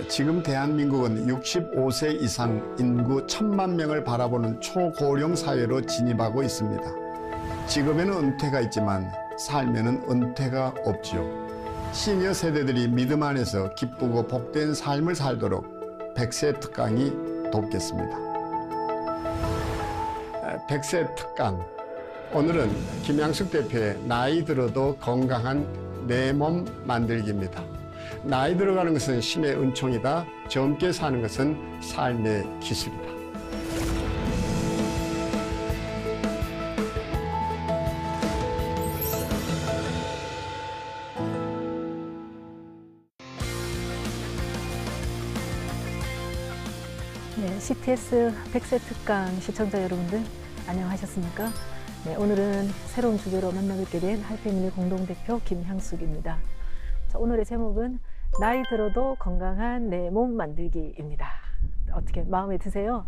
지금 대한민국은 65세 이상 인구 1,000만 명을 바라보는 초고령 사회로 진입하고 있습니다. 직업에는 은퇴가 있지만 삶에는 은퇴가 없지요. 시니어 세대들이 믿음 안에서 기쁘고 복된 삶을 살도록 백세 특강이 돕겠습니다. 백세 특강, 오늘은 김양숙 대표의 나이 들어도 건강한 내 몸 만들기입니다. 나이 들어가는 것은 신의 은총이다. 젊게 사는 것은 삶의 기술이다. 네, CTS 백세 특강 시청자 여러분들 안녕하셨습니까? 네, 오늘은 새로운 주제로 만나뵙게 된 하이패밀리 공동대표 김향숙입니다. 자, 오늘의 제목은 나이 들어도 건강한 내 몸 만들기입니다. 어떻게 마음에 드세요?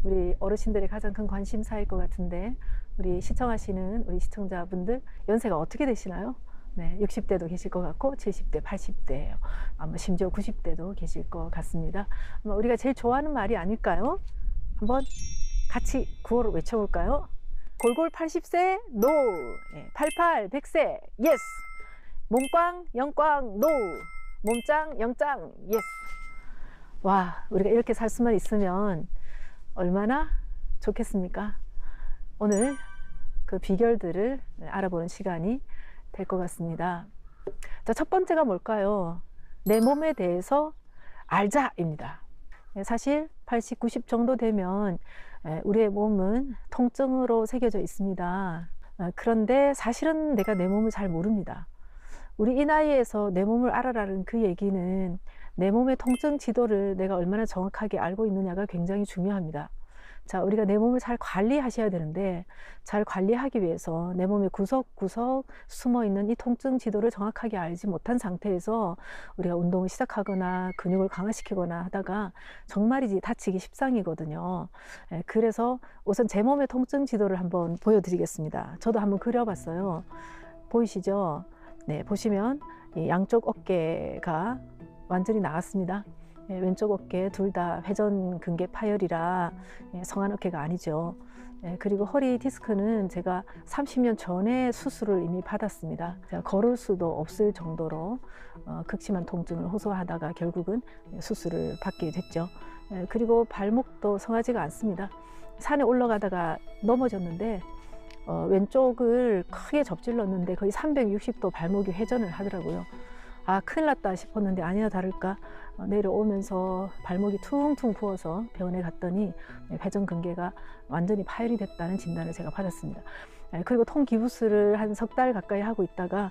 우리 어르신들의 가장 큰 관심사일 것 같은데 우리 시청하시는 우리 시청자분들 연세가 어떻게 되시나요? 네, 60대도 계실 것 같고 70대, 80대예요. 아마 심지어 90대도 계실 것 같습니다. 아마 우리가 제일 좋아하는 말이 아닐까요? 한번 같이 구호로 외쳐볼까요? 골골 80세 노, 88 100세 예스, 몸꽝 영꽝 노, 몸짱 영짱 예스. 와, 우리가 이렇게 살 수만 있으면 얼마나 좋겠습니까? 오늘 그 비결들을 알아보는 시간이 될 것 같습니다. 자, 첫 번째가 뭘까요? 내 몸에 대해서 알자입니다. 사실 80, 90 정도 되면 우리의 몸은 통증으로 새겨져 있습니다. 그런데 사실은 내가 내 몸을 잘 모릅니다. 우리 이 나이에서 내 몸을 알아라는 그 얘기는 내 몸의 통증 지도를 내가 얼마나 정확하게 알고 있느냐가 굉장히 중요합니다. 자, 우리가 내 몸을 잘 관리하셔야 되는데 잘 관리하기 위해서 내 몸의 구석구석 숨어있는 이 통증 지도를 정확하게 알지 못한 상태에서 우리가 운동을 시작하거나 근육을 강화시키거나 하다가 정말이지 다치기 십상이거든요. 그래서 우선 제 몸의 통증 지도를 한번 보여드리겠습니다. 저도 한번 그려봤어요. 보이시죠? 네, 보시면 이 양쪽 어깨가 완전히 나갔습니다. 왼쪽 어깨 둘 다 회전 근개 파열이라 성한 어깨가 아니죠. 그리고 허리 디스크는 제가 30년 전에 수술을 이미 받았습니다. 제가 걸을 수도 없을 정도로 극심한 통증을 호소하다가 결국은 수술을 받게 됐죠. 그리고 발목도 성하지가 않습니다. 산에 올라가다가 넘어졌는데 왼쪽을 크게 접질렀는데 거의 360도 발목이 회전을 하더라고요. 아, 큰일 났다 싶었는데 아니나 다를까 내려오면서 발목이 퉁퉁 부어서 병원에 갔더니 회전 근개가 완전히 파열이 됐다는 진단을 제가 받았습니다. 그리고 통기부스를 한 3달 가까이 하고 있다가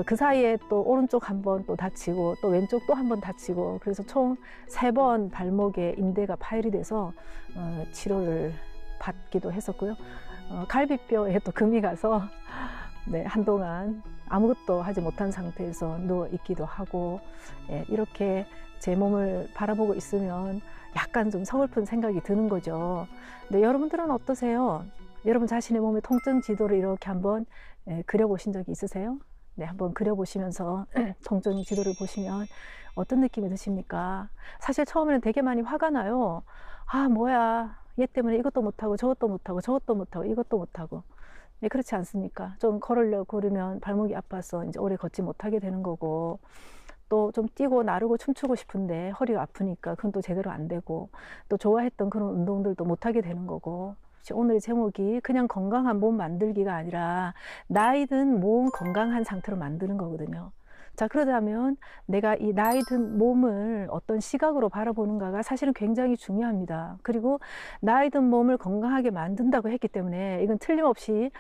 그 사이에 또 오른쪽 한 번 또 다치고 또 왼쪽 또 한 번 다치고 그래서 총 3번 발목에 인대가 파열이 돼서 치료를 받기도 했었고요. 갈비뼈에 또 금이 가서 네, 한동안 아무것도 하지 못한 상태에서 누워 있기도 하고 이렇게 제 몸을 바라보고 있으면 약간 좀 서글픈 생각이 드는 거죠. 근데 여러분들은 어떠세요? 여러분 자신의 몸의 통증 지도를 이렇게 한번 그려보신 적이 있으세요? 네, 한번 그려보시면서 통증 지도를 보시면 어떤 느낌이 드십니까? 사실 처음에는 되게 많이 화가 나요. 아, 뭐야, 얘 때문에 이것도 못하고 저것도 못하고 저것도 못하고 이것도 못하고. 네, 그렇지 않습니까? 좀 걸으려고 그러면 발목이 아파서 이제 오래 걷지 못하게 되는 거고, 또 좀 뛰고 나르고 춤추고 싶은데 허리가 아프니까 그건 또 제대로 안 되고, 또 좋아했던 그런 운동들도 못하게 되는 거고. 오늘의 제목이 그냥 건강한 몸 만들기가 아니라 나이 든 몸 건강한 상태로 만드는 거거든요. 자, 그러자면 내가 이 나이 든 몸을 어떤 시각으로 바라보는가가 사실은 굉장히 중요합니다. 그리고 나이 든 몸을 건강하게 만든다고 했기 때문에 이건 틀림없이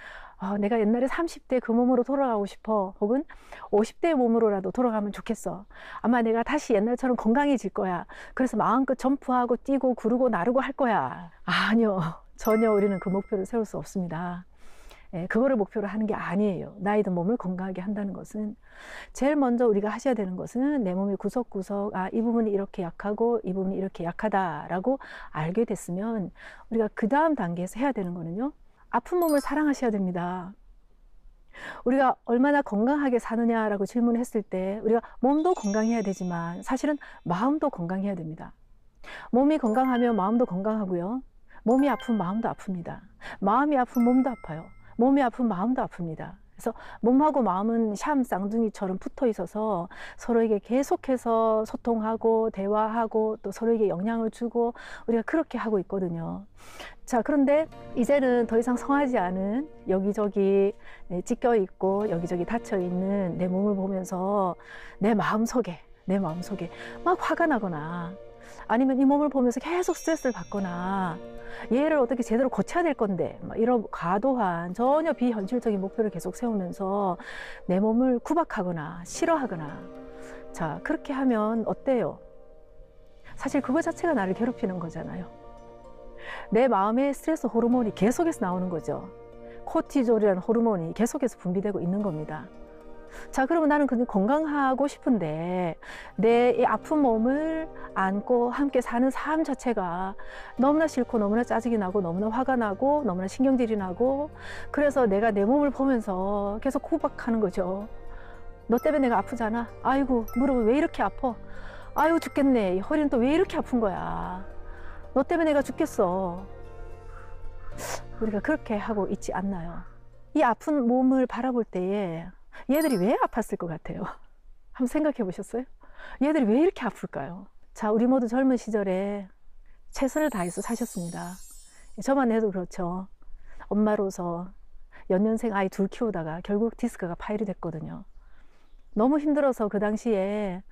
내가 옛날에 30대 그 몸으로 돌아가고 싶어, 혹은 50대의 몸으로라도 돌아가면 좋겠어. 아마 내가 다시 옛날처럼 건강해질 거야. 그래서 마음껏 점프하고 뛰고 구르고 나르고 할 거야. 아니요, 전혀 우리는 그 목표를 세울 수 없습니다. 그거를 목표로 하는 게 아니에요. 나이 든 몸을 건강하게 한다는 것은 제일 먼저 우리가 하셔야 되는 것은 내 몸의 구석구석, 이 부분이 이렇게 약하고 이 부분이 이렇게 약하다라고 알게 됐으면 우리가 그 다음 단계에서 해야 되는 거는요, 아픈 몸을 사랑하셔야 됩니다. 우리가 얼마나 건강하게 사느냐라고 질문했을 때 우리가 몸도 건강해야 되지만 사실은 마음도 건강해야 됩니다. 몸이 건강하면 마음도 건강하고요. 몸이 아프면 마음도 아픕니다. 마음이 아프면 몸도 아파요. 몸이 아프면 마음도 아픕니다. 그래서 몸하고 마음은 샴 쌍둥이처럼 붙어 있어서 서로에게 계속해서 소통하고 대화하고 또 서로에게 영향을 주고 우리가 그렇게 하고 있거든요. 자, 그런데 이제는 더 이상 성하지 않은 여기저기 찢겨 있고 여기저기 닫혀 있는 내 몸을 보면서 내 마음속에 막 화가 나거나 아니면 이 몸을 보면서 계속 스트레스를 받거나 얘를 어떻게 제대로 고쳐야 될 건데 이런 과도한 전혀 비현실적인 목표를 계속 세우면서 내 몸을 구박하거나 싫어하거나 자 그렇게 하면 어때요? 사실 그거 자체가 나를 괴롭히는 거잖아요. 내 마음에 스트레스 호르몬이 계속해서 나오는 거죠. 코티졸이라는 호르몬이 계속해서 분비되고 있는 겁니다. 자, 그러면 나는 그냥 건강하고 싶은데 내 이 아픈 몸을 안고 함께 사는 삶 자체가 너무나 싫고 너무나 짜증이 나고 너무나 화가 나고 너무나 신경질이 나고 그래서 내가 내 몸을 보면서 계속 구박하는 거죠. 너 때문에 내가 아프잖아. 아이고 무릎은 왜 이렇게 아파. 아이고 죽겠네. 이 허리는 또 왜 이렇게 아픈 거야. 너 때문에 내가 죽겠어. 우리가 그렇게 하고 있지 않나요? 이 아픈 몸을 바라볼 때에 얘들이 왜 아팠을 것 같아요? 한번 생각해 보셨어요? 얘들이 왜 이렇게 아플까요? 자, 우리 모두 젊은 시절에 최선을 다해서 사셨습니다. 저만 해도 그렇죠. 엄마로서 연년생 아이 둘 키우다가 결국 디스크가 파열이 됐거든요. 너무 힘들어서 그 당시에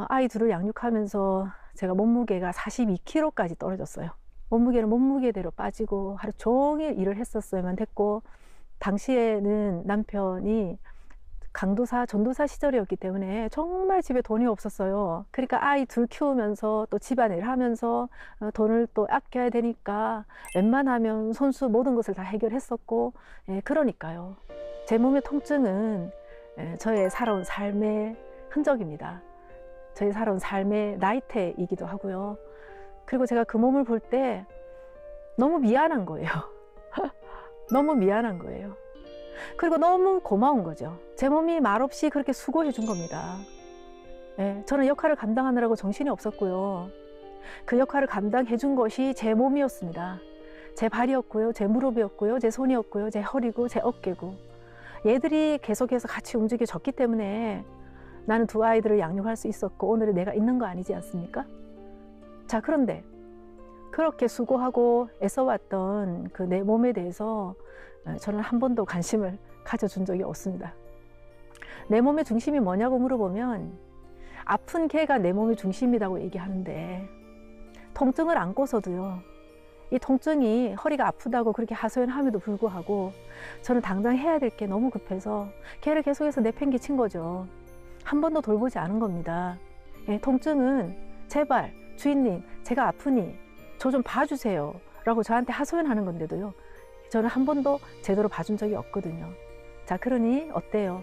아이 둘을 양육하면서 제가 몸무게가 42kg까지 떨어졌어요. 몸무게는 몸무게대로 빠지고 하루 종일 일을 했었어야만 됐고 당시에는 남편이 강도사, 전도사 시절이었기 때문에 정말 집에 돈이 없었어요. 그러니까 아이 둘 키우면서 또 집안일 하면서 돈을 또 아껴야 되니까 웬만하면 손수 모든 것을 다 해결했었고 그러니까요. 제 몸의 통증은 저의 살아온 삶의 흔적입니다. 저의 살아온 삶의 나이테이기도 하고요. 그리고 제가 그 몸을 볼 때 너무 미안한 거예요. 너무 미안한 거예요. 그리고 너무 고마운 거죠. 제 몸이 말없이 그렇게 수고해 준 겁니다. 저는 역할을 감당하느라고 정신이 없었고요. 그 역할을 감당해 준 것이 제 몸이었습니다. 제 발이었고요. 제 무릎이었고요. 제 손이었고요. 제 허리고 제 어깨고 얘들이 계속해서 같이 움직여졌기 때문에 나는 두 아이들을 양육할 수 있었고 오늘의 내가 있는 거 아니지 않습니까? 자, 그런데 그렇게 수고하고 애써왔던 그 내 몸에 대해서 저는 한 번도 관심을 가져준 적이 없습니다. 내 몸의 중심이 뭐냐고 물어보면 아픈 개가 내 몸의 중심이라고 얘기하는데 통증을 안고서도요. 이 통증이 허리가 아프다고 그렇게 하소연함에도 불구하고 저는 당장 해야 될 게 너무 급해서 개를 계속해서 내팽개친 거죠. 한 번도 돌보지 않은 겁니다. 통증은 제발 주인님 제가 아프니 저 좀 봐주세요 라고 저한테 하소연하는 건데도요. 저는 한 번도 제대로 봐준 적이 없거든요. 자, 그러니 어때요?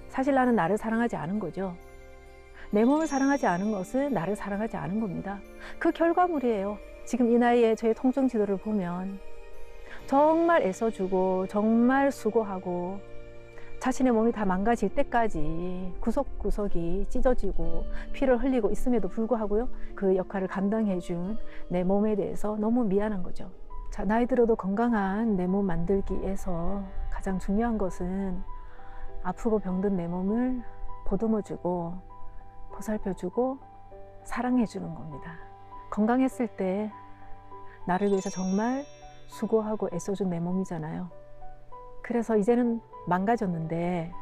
사실 나는 나를 사랑하지 않은 거죠. 내 몸을 사랑하지 않은 것은 나를 사랑하지 않은 겁니다. 그 결과물이에요. 지금 이 나이에 저의 통증 지도를 보면 정말 애써주고 정말 수고하고 자신의 몸이 다 망가질 때까지 구석구석이 찢어지고 피를 흘리고 있음에도 불구하고요. 그 역할을 감당해준 내 몸에 대해서 너무 미안한 거죠. 자, 나이 들어도 건강한 내 몸 만들기에서 가장 중요한 것은 아프고 병든 내 몸을 보듬어주고 보살펴주고 사랑해주는 겁니다. 건강했을 때 나를 위해서 정말 수고하고 애써준 내 몸이잖아요. 그래서 이제는 망가졌는데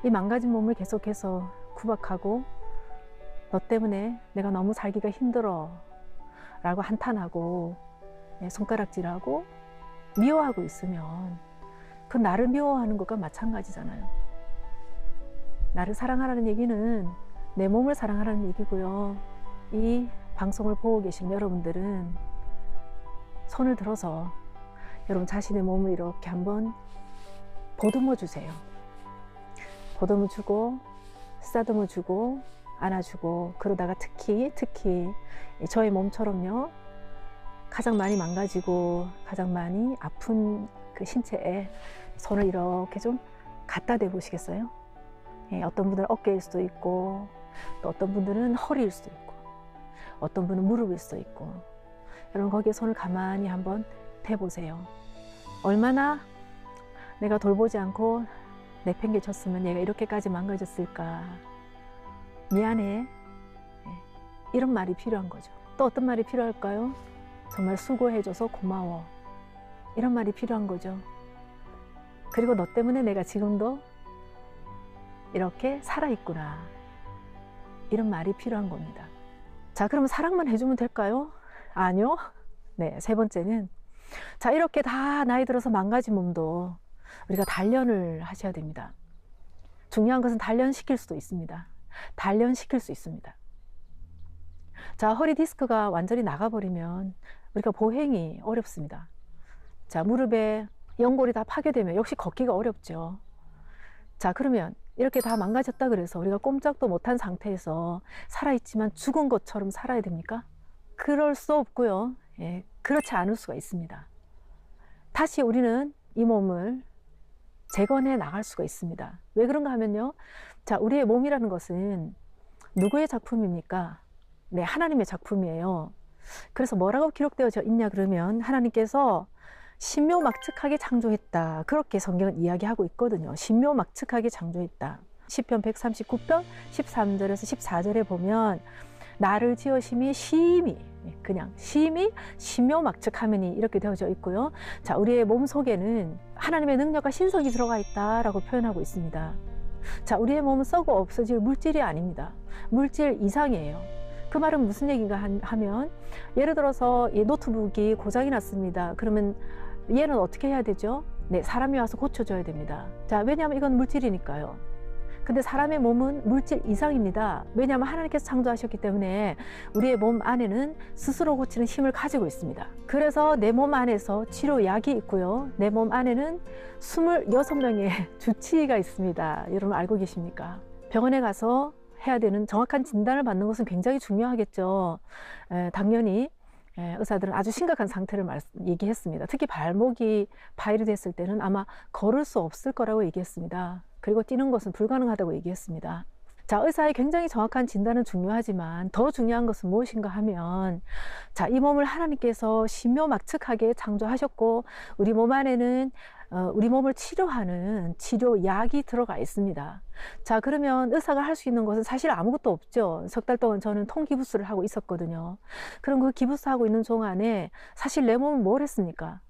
이 망가진 몸을 계속해서 구박하고 너 때문에 내가 너무 살기가 힘들어 라고 한탄하고 손가락질하고 미워하고 있으면 그 나를 미워하는 것과 마찬가지잖아요. 나를 사랑하라는 얘기는 내 몸을 사랑하라는 얘기고요. 이 방송을 보고 계신 여러분들은 손을 들어서 여러분 자신의 몸을 이렇게 한번 보듬어 주세요. 보듬어 주고 쓰다듬어 주고 안아주고 그러다가 특히 저의 몸처럼요. 가장 많이 망가지고 가장 많이 아픈 그 신체에 손을 이렇게 좀 갖다 대 보시겠어요? 예, 어떤 분들은 어깨일 수도 있고, 또 어떤 분들은 허리일 수도 있고, 어떤 분은 무릎일 수도 있고, 여러분 거기에 손을 가만히 한번 대보세요. 얼마나 내가 돌보지 않고 내팽개쳤으면 얘가 이렇게까지 망가졌을까. 미안해. 이런 말이 필요한 거죠. 또 어떤 말이 필요할까요? 정말 수고해줘서 고마워. 이런 말이 필요한 거죠. 그리고 너 때문에 내가 지금도 이렇게 살아있구나. 이런 말이 필요한 겁니다. 자, 그러면 사랑만 해주면 될까요? 아니요. 네, 세 번째는, 자, 이렇게 다 나이 들어서 망가진 몸도 우리가 단련을 하셔야 됩니다. 중요한 것은 단련시킬 수도 있습니다. 단련시킬 수 있습니다. 자, 허리 디스크가 완전히 나가버리면 우리가 보행이 어렵습니다. 자, 무릎에 연골이 다 파괴되면 역시 걷기가 어렵죠. 자, 그러면 이렇게 다 망가졌다 그래서 우리가 꼼짝도 못한 상태에서 살아있지만 죽은 것처럼 살아야 됩니까? 그럴 수 없고요. 예, 그렇지 않을 수가 있습니다. 다시 우리는 이 몸을 재건해 나갈 수가 있습니다. 왜 그런가 하면요. 자, 우리의 몸이라는 것은 누구의 작품입니까? 네, 하나님의 작품이에요. 그래서 뭐라고 기록되어 있냐 그러면 하나님께서 신묘막측하게 창조했다. 그렇게 성경은 이야기하고 있거든요. 신묘막측하게 창조했다. 시편 139편 13절에서 14절에 보면 나를 지으심이 심히, 그냥 심히 신묘막측하매니 이렇게 되어져 있고요. 자, 우리의 몸 속에는 하나님의 능력과 신성이 들어가 있다라고 표현하고 있습니다. 자, 우리의 몸은 썩어 없어질 물질이 아닙니다. 물질 이상이에요. 그 말은 무슨 얘기인가 하면, 예를 들어서 이 노트북이 고장이 났습니다. 그러면 얘는 어떻게 해야 되죠? 네, 사람이 와서 고쳐줘야 됩니다. 자, 왜냐하면 이건 물질이니까요. 근데 사람의 몸은 물질 이상입니다. 왜냐하면 하나님께서 창조하셨기 때문에 우리의 몸 안에는 스스로 고치는 힘을 가지고 있습니다. 그래서 내 몸 안에서 치료약이 있고요. 내 몸 안에는 26명의 주치의가 있습니다. 여러분 알고 계십니까? 병원에 가서 해야 되는 정확한 진단을 받는 것은 굉장히 중요하겠죠. 당연히 의사들은 아주 심각한 상태를 얘기했습니다. 특히 발목이 파열이 됐을 때는 아마 걸을 수 없을 거라고 얘기했습니다. 그리고 뛰는 것은 불가능하다고 얘기했습니다. 자, 의사의 굉장히 정확한 진단은 중요하지만 더 중요한 것은 무엇인가 하면, 자, 이 몸을 하나님께서 신묘막측하게 창조하셨고 우리 몸 안에는 우리 몸을 치료하는 치료약이 들어가 있습니다. 자, 그러면 의사가 할 수 있는 것은 사실 아무것도 없죠. 석 달 동안 저는 통기부스를 하고 있었거든요. 그럼 그 기부스하고 있는 동안에 사실 내 몸은 뭘 했습니까?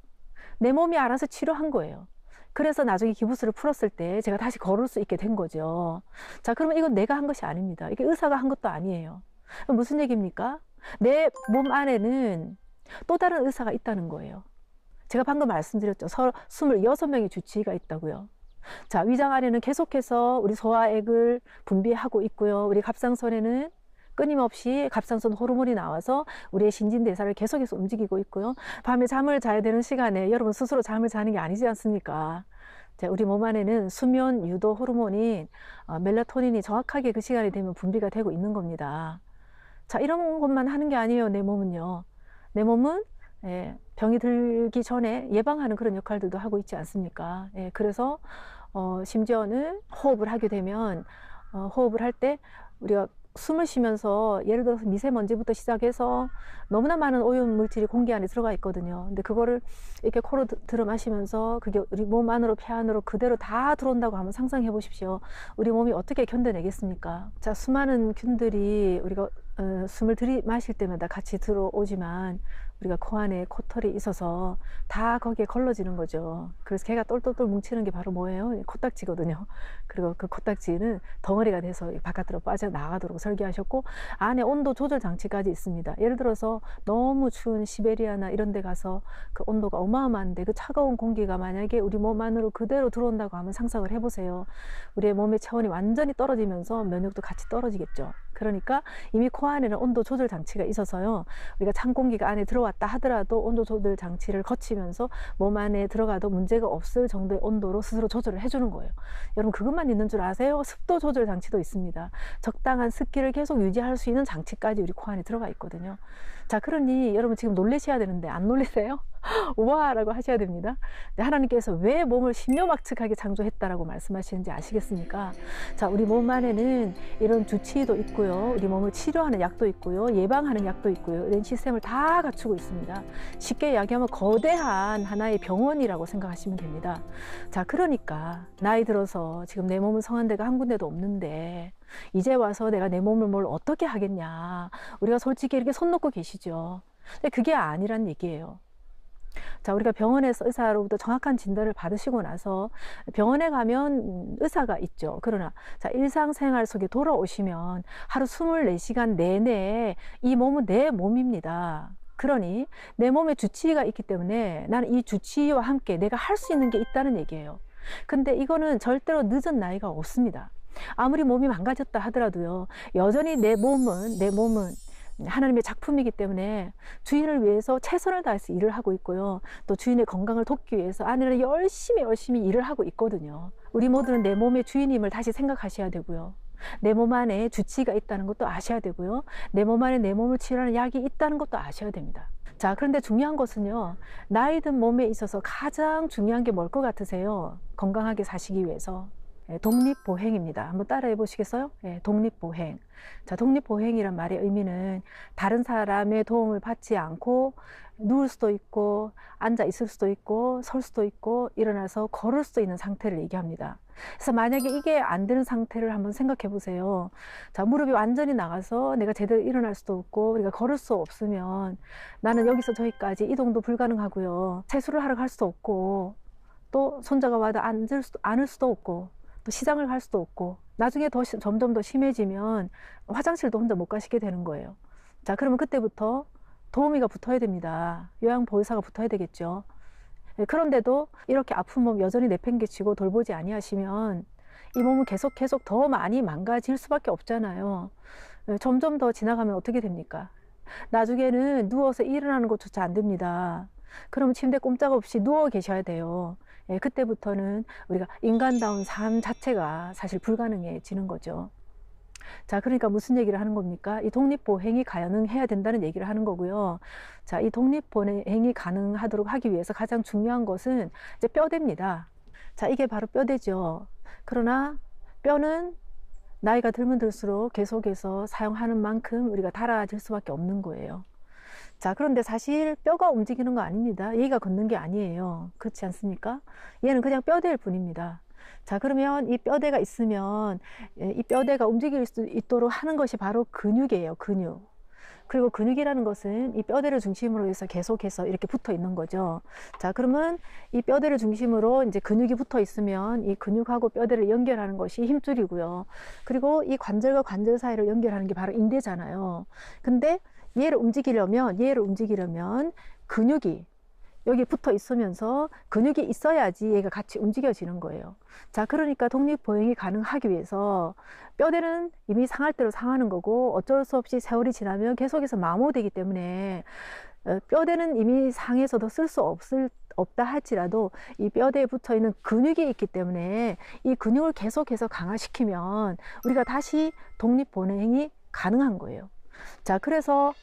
내 몸이 알아서 치료한 거예요. 그래서 나중에 기부스를 풀었을 때 제가 다시 걸을 수 있게 된 거죠. 자, 그러면 이건 내가 한 것이 아닙니다. 이게 의사가 한 것도 아니에요. 무슨 얘기입니까? 내 몸 안에는 또 다른 의사가 있다는 거예요. 제가 방금 말씀드렸죠. 26명의 주치의가 있다고요. 자, 위장 안에는 계속해서 우리 소화액을 분비하고 있고요. 우리 갑상선에는 끊임없이 갑상선 호르몬이 나와서 우리의 신진대사를 계속해서 움직이고 있고요. 밤에 잠을 자야 되는 시간에 여러분 스스로 잠을 자는 게 아니지 않습니까? 자, 우리 몸 안에는 수면 유도 호르몬인 멜라토닌이 정확하게 그 시간이 되면 분비가 되고 있는 겁니다. 자, 이런 것만 하는 게 아니에요. 내 몸은요. 내 몸은 병이 들기 전에 예방하는 그런 역할들도 하고 있지 않습니까? 그래서 심지어는 호흡을 하게 되면 호흡을 할 때 우리가 숨을 쉬면서 예를 들어서 미세먼지부터 시작해서 너무나 많은 오염 물질이 공기 안에 들어가 있거든요. 근데 그거를 이렇게 코로 들어 마시면서 그게 우리 몸 안으로 폐 안으로 그대로 다 들어온다고 한번 상상해 보십시오. 우리 몸이 어떻게 견뎌내겠습니까? 자, 수많은 균들이 우리가 숨을 들이마실 때마다 같이 들어오지만 우리가 코 안에 코털이 있어서 다 거기에 걸러지는 거죠. 그래서 걔가 똘똘똘 뭉치는 게 바로 뭐예요? 코딱지거든요. 그리고 그 코딱지는 덩어리가 돼서 바깥으로 빠져나가도록 설계하셨고 안에 온도 조절 장치까지 있습니다. 예를 들어서 너무 추운 시베리아나 이런 데 가서 그 온도가 어마어마한데 그 차가운 공기가 만약에 우리 몸 안으로 그대로 들어온다고 하면 상상을 해보세요. 우리의 몸의 체온이 완전히 떨어지면서 면역도 같이 떨어지겠죠. 그러니까 이미 코 안에는 온도 조절 장치가 있어서요. 우리가 찬 공기가 안에 들어왔다 하더라도 온도 조절 장치를 거치면서 몸 안에 들어가도 문제가 없을 정도의 온도로 스스로 조절을 해주는 거예요. 여러분 그것만 있는 줄 아세요? 습도 조절 장치도 있습니다. 적당한 습기를 계속 유지할 수 있는 장치까지 우리 코 안에 들어가 있거든요. 자, 그러니 여러분 지금 놀라셔야 되는데 안 놀라세요? 우와라고 하셔야 됩니다. 하나님께서 왜 몸을 신묘막측하게 창조했다라고 말씀하시는지 아시겠습니까? 자, 우리 몸 안에는 이런 주치의도 있고요. 우리 몸을 치료하는 약도 있고요. 예방하는 약도 있고요. 이런 시스템을 다 갖추고 있습니다. 쉽게 이야기하면 거대한 하나의 병원이라고 생각하시면 됩니다. 자, 그러니까 나이 들어서 지금 내 몸은 성한 데가 한 군데도 없는데 이제 와서 내가 내 몸을 뭘 어떻게 하겠냐. 우리가 솔직히 이렇게 손 놓고 계시죠. 근데 그게 아니란 얘기예요. 자, 우리가 병원에서 의사로부터 정확한 진단을 받으시고 나서 병원에 가면 의사가 있죠. 그러나 자, 일상생활 속에 돌아오시면 하루 24시간 내내 이 몸은 내 몸입니다. 그러니 내 몸에 주치의가 있기 때문에 나는 이 주치의와 함께 내가 할 수 있는 게 있다는 얘기예요. 근데 이거는 절대로 늦은 나이가 없습니다. 아무리 몸이 망가졌다 하더라도요, 여전히 내 몸은 하나님의 작품이기 때문에 주인을 위해서 최선을 다해서 일을 하고 있고요. 또 주인의 건강을 돕기 위해서 아내는 열심히 일을 하고 있거든요. 우리 모두는 내 몸의 주인임을 다시 생각하셔야 되고요. 내 몸 안에 주치의가 있다는 것도 아셔야 되고요. 내 몸 안에 내 몸을 치료하는 약이 있다는 것도 아셔야 됩니다. 자, 그런데 중요한 것은요, 나이 든 몸에 있어서 가장 중요한 게 뭘 것 같으세요? 건강하게 사시기 위해서. 독립보행입니다. 한번 따라해 보시겠어요? 독립보행. 자, 독립보행이란 말의 의미는 다른 사람의 도움을 받지 않고 누울 수도 있고 앉아 있을 수도 있고 설 수도 있고 일어나서 걸을 수도 있는 상태를 얘기합니다. 그래서 만약에 이게 안 되는 상태를 한번 생각해 보세요. 자, 무릎이 완전히 나가서 내가 제대로 일어날 수도 없고 우리가 걸을 수 없으면 나는 여기서 저기까지 이동도 불가능하고요. 세수를 하러 갈 수도 없고 또 손자가 와도 앉을 수도 없고 또 시장을 갈 수도 없고 나중에 점점 더 심해지면 화장실도 혼자 못 가시게 되는 거예요. 자, 그러면 그때부터 도우미가 붙어야 됩니다. 요양보호사가 붙어야 되겠죠. 그런데도 이렇게 아픈 몸 여전히 내팽개치고 돌보지 아니하시면 이 몸은 계속 더 많이 망가질 수밖에 없잖아요. 점점 더 지나가면 어떻게 됩니까? 나중에는 누워서 일어나는 것조차 안 됩니다. 그러면 침대 꼼짝없이 누워 계셔야 돼요. 그때부터는 우리가 인간다운 삶 자체가 사실 불가능해지는 거죠. 자, 그러니까 무슨 얘기를 하는 겁니까? 이 독립보행이 가능해야 된다는 얘기를 하는 거고요. 자, 이 독립보행이 가능하도록 하기 위해서 가장 중요한 것은 이제 뼈대입니다. 자, 이게 바로 뼈대죠. 그러나 뼈는 나이가 들면 들수록 계속해서 사용하는 만큼 우리가 닳아질 수밖에 없는 거예요. 자, 그런데 사실 뼈가 움직이는 거 아닙니다. 얘가 걷는 게 아니에요. 그렇지 않습니까? 얘는 그냥 뼈대일 뿐입니다. 자, 그러면 이 뼈대가 있으면 이 뼈대가 움직일 수 있도록 하는 것이 바로 근육이에요. 근육. 그리고 근육이라는 것은 이 뼈대를 중심으로 해서 계속해서 이렇게 붙어 있는 거죠. 자, 그러면 이 뼈대를 중심으로 이제 근육이 붙어 있으면 이 근육하고 뼈대를 연결하는 것이 힘줄이고요. 그리고 이 관절과 관절 사이를 연결하는 게 바로 인대잖아요. 근데 얘를 움직이려면 근육이 여기 붙어 있으면서 근육이 있어야지 얘가 같이 움직여지는 거예요. 자, 그러니까 독립보행이 가능하기 위해서 뼈대는 이미 상할 대로 상하는 거고 어쩔 수 없이 세월이 지나면 계속해서 마모되기 때문에 뼈대는 이미 상해서도 쓸 수 없다 할지라도 이 뼈대에 붙어 있는 근육이 있기 때문에 이 근육을 계속해서 강화시키면 우리가 다시 독립보행이 가능한 거예요. 자, 그래서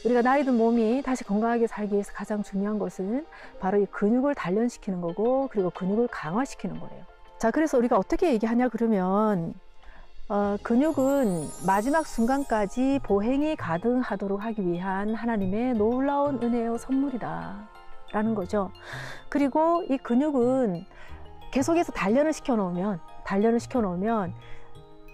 우리가 나이 든 몸이 다시 건강하게 살기 위해서 가장 중요한 것은 바로 이 근육을 단련시키는 거고 그리고 근육을 강화시키는 거예요. 자, 그래서 우리가 어떻게 얘기하냐 그러면 근육은 마지막 순간까지 보행이 가능하도록 하기 위한 하나님의 놀라운 은혜의 선물이다 라는 거죠. 그리고 이 근육은 계속해서 단련을 시켜 놓으면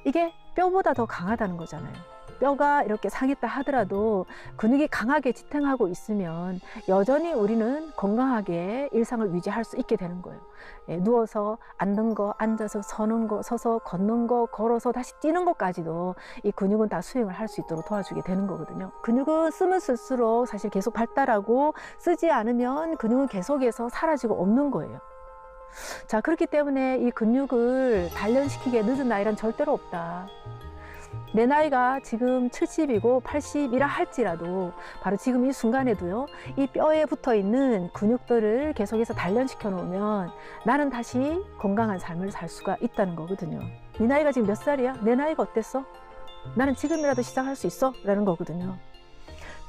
이게 뼈보다 더 강하다는 거잖아요. 뼈가 이렇게 상했다 하더라도 근육이 강하게 지탱하고 있으면 여전히 우리는 건강하게 일상을 유지할 수 있게 되는 거예요. 누워서 앉는 거, 앉아서 서는 거, 서서 걷는 거, 걸어서 다시 뛰는 것까지도 이 근육은 다 수행을 할 수 있도록 도와주게 되는 거거든요. 근육은 쓰면 쓸수록 사실 계속 발달하고 쓰지 않으면 근육은 계속해서 사라지고 없는 거예요. 자, 그렇기 때문에 이 근육을 단련시키기에 늦은 나이란 절대로 없다. 내 나이가 지금 70이고 80이라 할지라도 바로 지금 이 순간에도요, 이 뼈에 붙어 있는 근육들을 계속해서 단련시켜 놓으면 나는 다시 건강한 삶을 살 수가 있다는 거거든요. 네 나이가 지금 몇 살이야? 내 나이가 어땠어? 나는 지금이라도 시작할 수 있어? 라는 거거든요.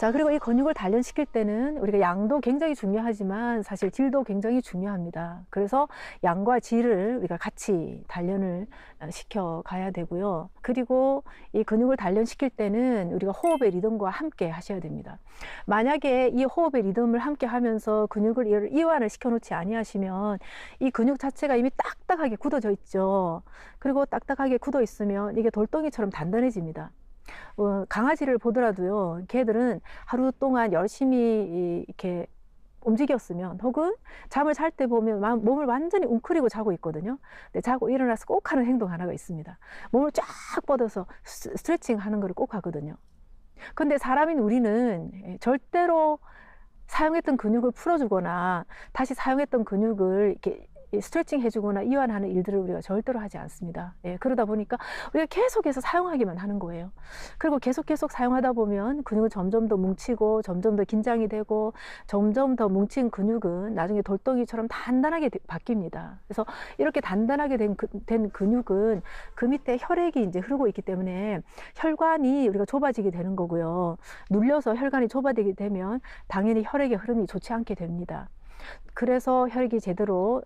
자, 그리고 이 근육을 단련시킬 때는 우리가 양도 굉장히 중요하지만 사실 질도 굉장히 중요합니다. 그래서 양과 질을 우리가 같이 단련을 시켜 가야 되고요. 그리고 이 근육을 단련시킬 때는 우리가 호흡의 리듬과 함께 하셔야 됩니다. 만약에 이 호흡의 리듬을 함께 하면서 근육을 이완을 시켜 놓지 아니하시면 이 근육 자체가 이미 딱딱하게 굳어져 있죠. 그리고 딱딱하게 굳어 있으면 이게 돌덩이처럼 단단해집니다. 강아지를 보더라도요, 걔들은 하루 동안 열심히 이렇게 움직였으면 혹은 잠을 잘 때 보면 몸을 완전히 웅크리고 자고 있거든요. 근데 자고 일어나서 꼭 하는 행동 하나가 있습니다. 몸을 쫙 뻗어서 스트레칭 하는 걸 꼭 하거든요. 근데 사람인 우리는 절대로 사용했던 근육을 풀어주거나 다시 사용했던 근육을 이렇게 스트레칭 해주거나 이완하는 일들을 우리가 절대로 하지 않습니다. 예, 그러다 보니까 우리가 계속해서 사용하기만 하는 거예요. 그리고 계속 사용하다 보면 근육은 점점 더 뭉치고 점점 더 긴장이 되고 점점 더 뭉친 근육은 나중에 돌덩이처럼 단단하게 바뀝니다. 그래서 이렇게 단단하게 된 근육은 그 밑에 혈액이 이제 흐르고 있기 때문에 혈관이 우리가 좁아지게 되는 거고요. 눌려서 혈관이 좁아지게 되면 당연히 혈액의 흐름이 좋지 않게 됩니다. 그래서 혈액이 제대로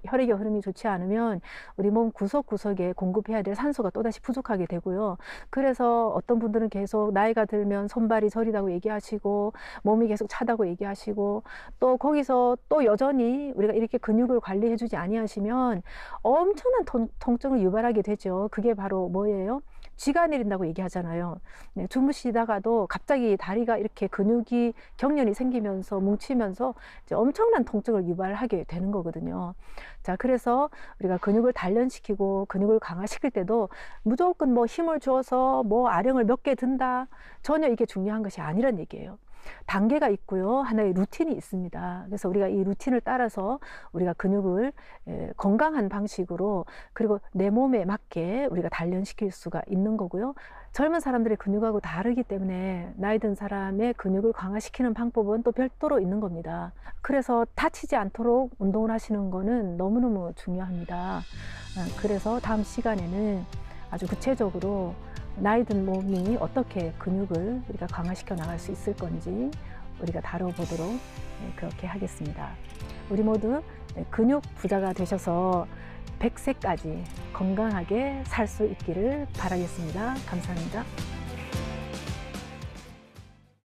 혈액의 흐름이 좋지 않으면 우리 몸 구석구석에 공급해야 될 산소가 또다시 부족하게 되고요. 그래서 어떤 분들은 계속 나이가 들면 손발이 저리다고 얘기하시고 몸이 계속 차다고 얘기하시고 또 거기서 또 여전히 우리가 이렇게 근육을 관리해 주지 아니하시면 엄청난 통증을 유발하게 되죠. 그게 바로 뭐예요? 쥐가 내린다고 얘기하잖아요. 네, 주무시다가도 갑자기 다리가 이렇게 근육이 경련이 생기면서 뭉치면서 이제 엄청난 통증을 유발하게 되는 거거든요. 자, 그래서 우리가 근육을 단련시키고 근육을 강화시킬 때도 무조건 뭐 힘을 줘서 뭐 아령을 몇 개 든다, 전혀 이게 중요한 것이 아니란 얘기예요. 단계가 있고요. 하나의 루틴이 있습니다. 그래서 우리가 이 루틴을 따라서 우리가 근육을 건강한 방식으로 그리고 내 몸에 맞게 우리가 단련시킬 수가 있는 거고요. 젊은 사람들의 근육하고 다르기 때문에 나이 든 사람의 근육을 강화시키는 방법은 또 별도로 있는 겁니다. 그래서 다치지 않도록 운동을 하시는 거는 너무너무 중요합니다. 그래서 다음 시간에는 아주 구체적으로 나이 든 몸이 어떻게 근육을 우리가 강화시켜 나갈 수 있을 건지 우리가 다뤄보도록 그렇게 하겠습니다. 우리 모두 근육 부자가 되셔서 100세까지 건강하게 살 수 있기를 바라겠습니다. 감사합니다.